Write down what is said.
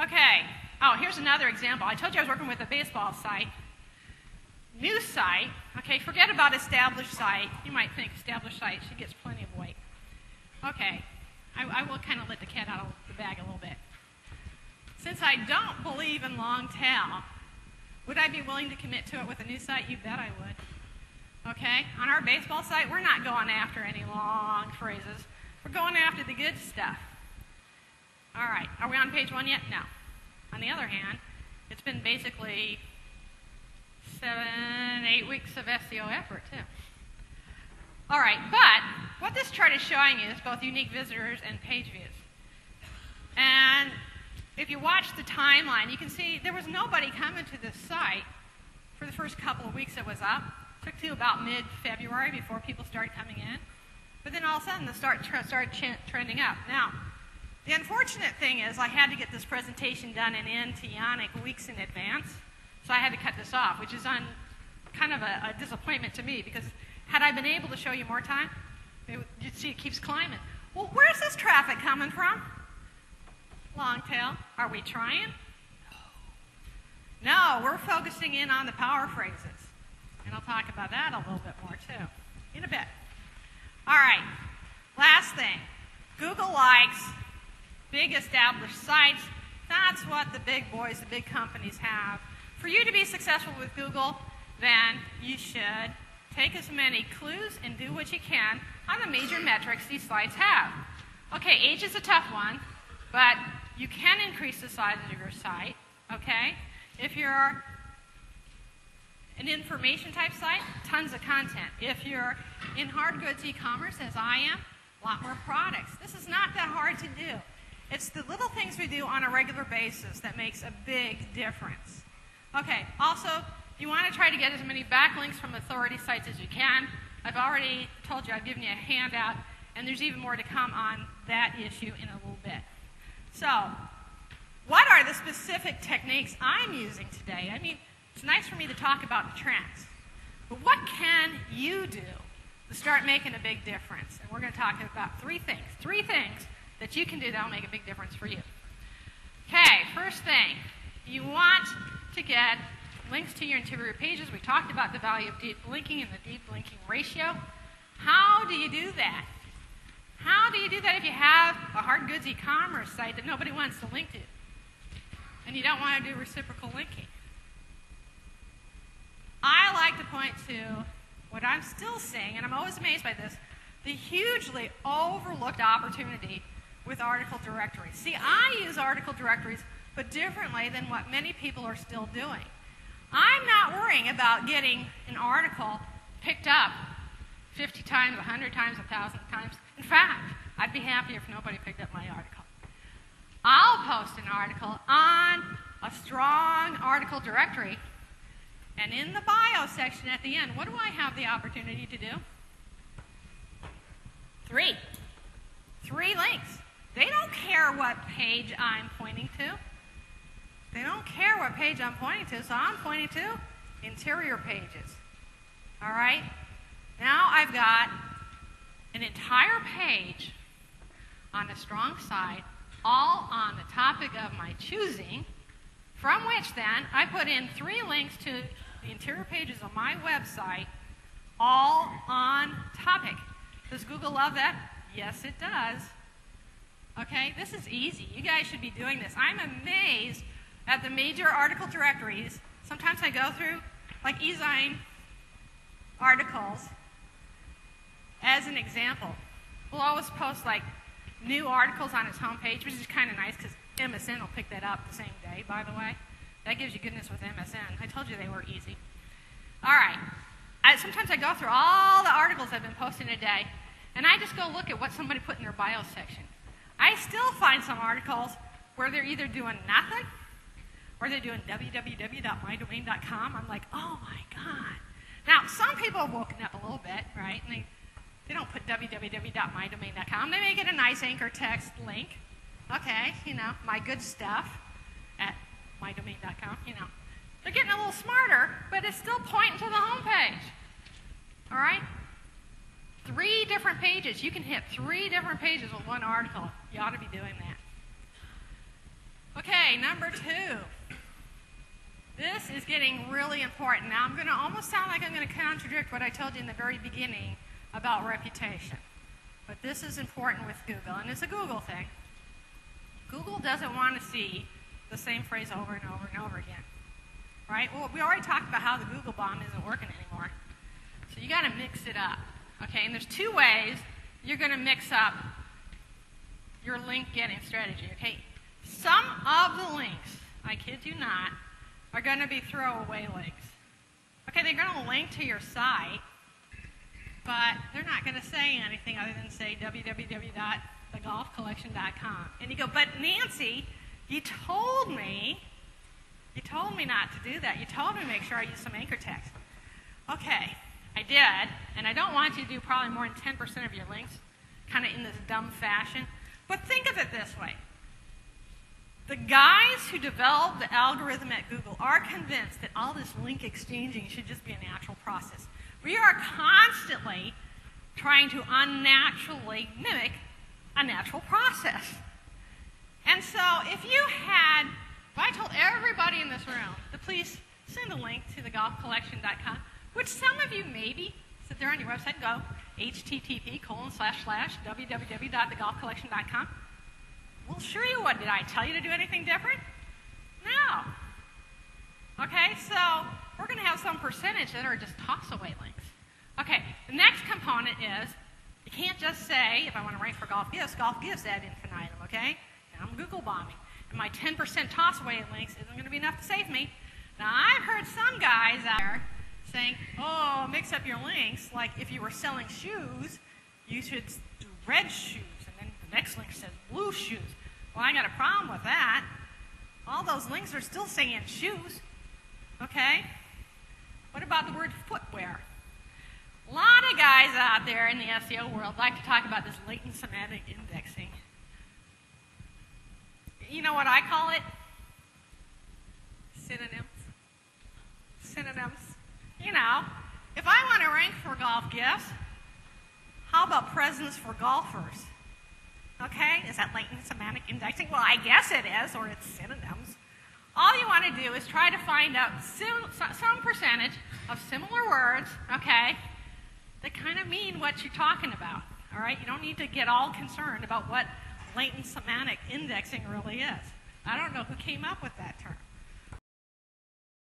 Okay. Oh, here's another example. I told you I was working with a baseball site. New site. Okay, forget about established site. You might think established site, she gets plenty of weight. Okay, I will kind of let the cat out of the bag a little bit. Since I don't believe in long tail, would I be willing to commit to it with a new site? You bet I would. Okay, on our baseball site, we're not going after any long phrases. We're going after the good stuff. All right, are we on page 1 yet? No. On the other hand, it's been basically 7-8 weeks of SEO effort, too. All right, but what this chart is showing you is both unique visitors and page views. And if you watch the timeline, you can see there was nobody coming to this site for the first couple of weeks it was up. It took to about mid-February before people started coming in. But then all of a sudden, they started trending up. Now, the unfortunate thing is I had to get this presentation done and into Yannick weeks in advance, so I had to cut this off, which is kind of a disappointment to me, because had I been able to show you more time, you'd see it keeps climbing. Well, where's this traffic coming from? Long tail. Are we trying? No, we're focusing in on the power phrases. And I'll talk about that a little bit more, too, in a bit. All right, last thing. Google likes big established sites. That's what the big boys, the big companies have. For you to be successful with Google, then you should take as many clues and do what you can on the major metrics these sites have. Okay, age is a tough one, but you can increase the size of your site, okay? If you're an information type site, tons of content. If you're in hard goods e-commerce, as I am, a lot more products. This is not that hard to do. It's the little things we do on a regular basis that makes a big difference. Okay, also, you want to try to get as many backlinks from authority sites as you can. I've already told you, I've given you a handout, and there's even more to come on that issue in a little bit. So, what are the specific techniques I'm using today? I mean, it's nice for me to talk about the trends, but what can you do to start making a big difference? And we're going to talk about three things that you can do that will make a big difference for you. Okay, first thing, you want to get links to your interior pages. We talked about the value of deep linking and the deep linking ratio. How do you do that? How do you do that if you have a hard goods e-commerce site that nobody wants to link to? And you don't want to do reciprocal linking? I like to point to what I'm still seeing, and I'm always amazed by this, the hugely overlooked opportunity with article directories. See, I use article directories, but differently than what many people are still doing. I'm not worrying about getting an article picked up 50 times, 100 times, 1,000 times. In fact, I'd be happy if nobody picked up my article. I'll post an article on a strong article directory, and in the bio section at the end, what do I have the opportunity to do? Three links. They don't care what page I'm pointing to. They don't care what page I'm pointing to, so I'm pointing to interior pages. All right? Now I've got an entire page on a strong site, all on the topic of my choosing, from which then I put in 3 links to the interior pages of my website, all on topic. Does Google love that? Yes, it does. Okay, this is easy. You guys should be doing this. I'm amazed at the major article directories. Sometimes I go through, like eZine articles, as an example. We'll always post like new articles on its homepage, which is kind of nice because MSN will pick that up the same day, by the way. That gives you goodness with MSN. I told you they were easy. All right. Sometimes I go through all the articles I've been posting a day, and I just go look at what somebody put in their bio section. I still find some articles where they're either doing nothing or they're doing www.mydomain.com. I'm like, oh my God. Now, some people have woken up a little bit, right? And they don't put www.mydomain.com. They make it a nice anchor text link. Okay, you know, my good stuff at mydomain.com, you know. They're getting a little smarter, but it's still pointing to the home page. All right? 3 different pages. You can hit 3 different pages with one article. You ought to be doing that. Okay, number 2. This is getting really important. Now, I'm going to almost sound like I'm going to contradict what I told you in the very beginning about reputation. But this is important with Google, and it's a Google thing. Google doesn't want to see the same phrase over and over and over again. Right? Well, we already talked about how the Google bomb isn't working anymore. So you got to mix it up. Okay, and there's 2 ways you're going to mix up your link getting strategy. Okay, some of the links, I kid you not, are going to be throwaway links. Okay, they're going to link to your site, but they're not going to say anything other than say www.thegolfcollection.com. And you go, but Nancy, you told me not to do that. You told me to make sure I use some anchor text. Okay, I did, and I don't want you to do probably more than 10% of your links kind of in this dumb fashion. But think of it this way. The guys who developed the algorithm at Google are convinced that all this link exchanging should just be a natural process. We are constantly trying to unnaturally mimic a natural process. And so if I told everybody in this room to please send a link to thegolfcollection.com, which some of you maybe sit there on your website and go, http://www.thegolfcollection.com. Well, sure you would. Did I tell you to do anything different? No. Okay, so we're going to have some percentage that are just toss-away links. Okay, the next component is you can't just say, if I want to rank for golf gifts ad infinitum, okay? And I'm Google bombing. And my 10% toss-away links isn't going to be enough to save me. Now, I've heard some guys out there saying, oh, mix up your links. Like if you were selling shoes, you should do red shoes. The next link says blue shoes. Well, I got a problem with that. All those links are still saying shoes. Okay? What about the word footwear? A lot of guys out there in the SEO world like to talk about this latent semantic indexing. You know what I call it? Synonyms. Synonyms. You know, if I want to rank for golf gifts, how about presents for golfers? Okay, is that latent semantic indexing? Well, I guess it is, or it's synonyms. All you want to do is try to find out some percentage of similar words, okay, that kind of mean what you're talking about, all right? You don't need to get all concerned about what latent semantic indexing really is. I don't know who came up with that term.